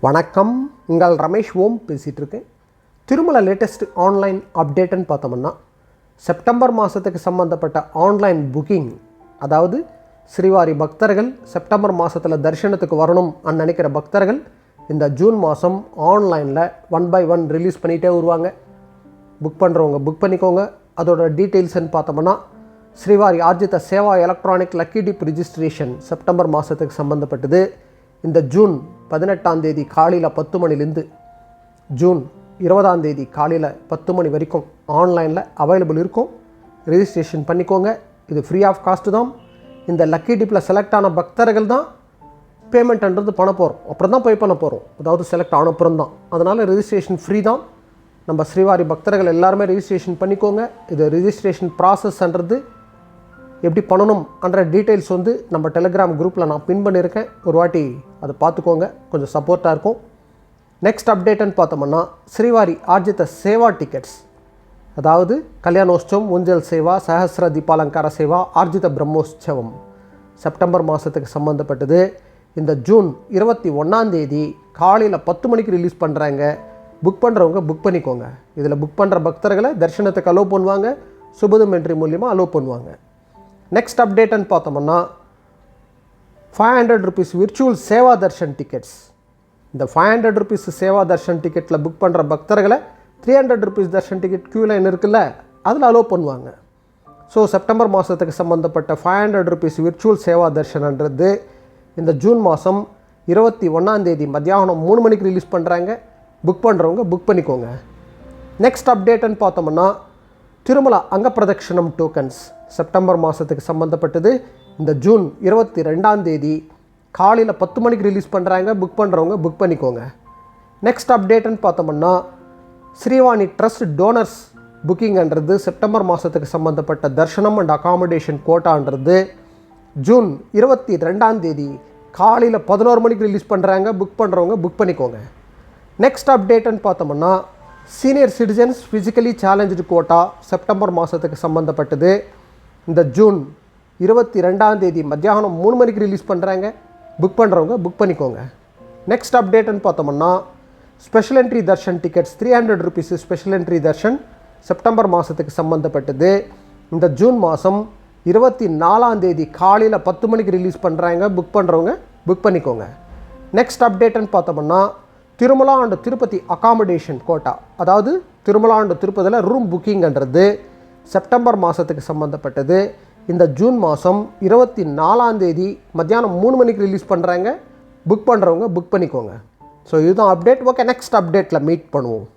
வணக்கம், உங்கள் ரமேஷ் ஓம் பேசிகிட்டு இருக்கேன். திருமலை லேட்டஸ்ட் ஆன்லைன் அப்டேட்டுன்னு பார்த்தோம்னா, செப்டம்பர் மாதத்துக்கு சம்மந்தப்பட்ட ஆன்லைன் புக்கிங், அதாவது ஸ்ரீவாரி பக்தர்கள் செப்டம்பர் மாதத்தில் தரிசனத்துக்கு வரணும் நினைக்கிற பக்தர்கள் இந்த ஜூன் மாதம் ஆன்லைனில் 1 by 1 ரிலீஸ் பண்ணிகிட்டே வருவாங்க. புக் பண்ணுறவங்க புக் பண்ணிக்கோங்க. அதோட டீட்டெயில்ஸ்ன்னு பார்த்தோம்னா, Srivari Arjitha Seva electronic lucky dip registration September மாதத்துக்கு சம்மந்தப்பட்டது. இந்த ஜூன் 18ஆம் தேதி காலையில் 10 மணிலேருந்து ஜூன் 20ஆம் தேதி காலையில் 10 மணி வரைக்கும் ஆன்லைனில் அவைலபிள் இருக்கும். ரிஜிஸ்ட்ரேஷன் பண்ணிக்கோங்க. இது ஃப்ரீ ஆஃப் காஸ்ட்டு தான். இந்த லக்கி டிப்பில் செலக்ட் ஆன பக்தர்கள் தான் பேமெண்ட்ன்றது பண்ண போகிறோம். அப்புறம் தான் பே பண்ண போகிறோம். அதாவது செலக்ட் ஆன அப்புறம் தான். அதனால் ரிஜிஸ்ட்ரேஷன் ஃப்ரீ தான். நம்ம ஸ்ரீவாரி பக்தர்கள் எல்லாருமே ரிஜிஸ்ட்ரேஷன் பண்ணிக்கோங்க. இது ரிஜிஸ்ட்ரேஷன் ப்ராசஸ்ன்றது எப்படி பண்ணணும் என்ற டீட்டெயில்ஸ் நம்ம டெலிகிராம் குரூப்பில் நான் பின் பண்ணியிருக்கேன். ஒரு வாட்டி அதை பார்த்துக்கோங்க, கொஞ்சம் சப்போர்ட்டாக இருக்கும். நெக்ஸ்ட் அப்டேட்டுன்னு பார்த்தோம்னா, ஸ்ரீவாரி ஆர்ஜித சேவா டிக்கெட்ஸ், அதாவது கல்யாணோற்சவம், ஊஞ்சல் சேவா, சஹஸ்ர தீபாலங்கார சேவா, ஆர்ஜித பிரம்மோற்சவம் செப்டம்பர் மாதத்துக்கு சம்மந்தப்பட்டது. இந்த ஜூன் 21ஆம் தேதி காலையில் 10 மணிக்கு ரிலீஸ் பண்ணுறாங்க. புக் பண்ணுறவங்க புக் பண்ணிக்கோங்க. இதில் புக் பண்ணுற பக்தர்களை தரிசனத்துக்கு அலோவ் பண்ணுவாங்க. சுபதம் என்ட்ரி மூலியமாக அலோவ் பண்ணுவாங்க. நெக்ஸ்ட் அப்டேட்டுன்னு பார்த்தோம்னா, 500 rupees virtual Seva Darshan tickets. இந்த 500 rupees சேவா தர்ஷன் டிக்கெட்டில் புக் பண்ணுற பக்தர்களை 300 rupees Darshan ticket Q line இருக்குல்ல, அதில் அலோவ் பண்ணுவாங்க. ஸோ செப்டம்பர் மாதத்துக்கு சம்மந்தப்பட்ட 500 rupees விர்ச்சுவல் சேவா தர்ஷன்ன்றது இந்த ஜூன் மாதம் 21ஆம் தேதி மத்தியானம் 3 மணிக்கு ரிலீஸ் பண்ணுறாங்க. புக் பண்ணுறவங்க புக் பண்ணிக்கோங்க. நெக்ஸ்ட் அப்டேட்டுன்னு பார்த்தோம்னா, திருமலா அங்க பிரதட்சணம் டோக்கன்ஸ் செப்டம்பர் மாதத்துக்கு சம்மந்தப்பட்டது. இந்த ஜூன் 22ஆம் தேதி காலையில் 10 மணிக்கு ரிலீஸ் பண்ணுறாங்க. புக் பண்ணுறவங்க புக் பண்ணிக்கோங்க. நெக்ஸ்ட் அப்டேட்டுன்னு பார்த்தோம்னா, ஸ்ரீவாணி ட்ரஸ்ட் டோனர்ஸ் புக்கிங்ன்றது செப்டம்பர் மாதத்துக்கு சம்மந்தப்பட்ட தர்ஷனம் அண்ட் அகாமடேஷன் கோட்டான்றது ஜூன் 22ஆம் தேதி காலையில் 11 மணிக்கு ரிலீஸ் பண்ணுறாங்க. புக் பண்ணுறவங்க புக் பண்ணிக்கோங்க. நெக்ஸ்ட் அப்டேட்டுன்னு பார்த்தோம்னா, senior citizens physically challenge quota September மாதத்துக்கு சம்மந்தப்பட்டது. இந்த ஜூன் 22ஆம் தேதி மத்தியானம் 3 மணிக்கு ரிலீஸ் பண்ணுறாங்க. புக் பண்ணுறவங்க புக் பண்ணிக்கோங்க. நெக்ஸ்ட் அப்டேட்டுன்னு பார்த்தோம்னா, special entry Darshan tickets 300 rupees special entry Darshan September மாதத்துக்கு சம்மந்தப்பட்டது. இந்த ஜூன் மாதம் 24ஆம் தேதி காலையில் 10 மணிக்கு ரிலீஸ் பண்ணுறாங்க. புக் பண்ணுறவங்க புக் பண்ணிக்கோங்க. நெக்ஸ்ட் அப்டேட்டுன்னு பார்த்தோம்னா, Tirumala and Tirupati accommodation quota, அதாவது திருமலா அண்ட் திருப்பதியில் ரூம் புக்கிங்ன்றது செப்டம்பர் மாதத்துக்கு சம்மந்தப்பட்டது. இந்த ஜூன் மாதம் 24ஆம் தேதி மத்தியானம் 3 மணிக்கு ரிலீஸ் பண்ணுறாங்க. புக் பண்ணுறவங்க புக் பண்ணிக்கோங்க. ஸோ இதுதான் அப்டேட். ஓகே, நெக்ஸ்ட் அப்டேட்டில் மீட் பண்ணுவோம்.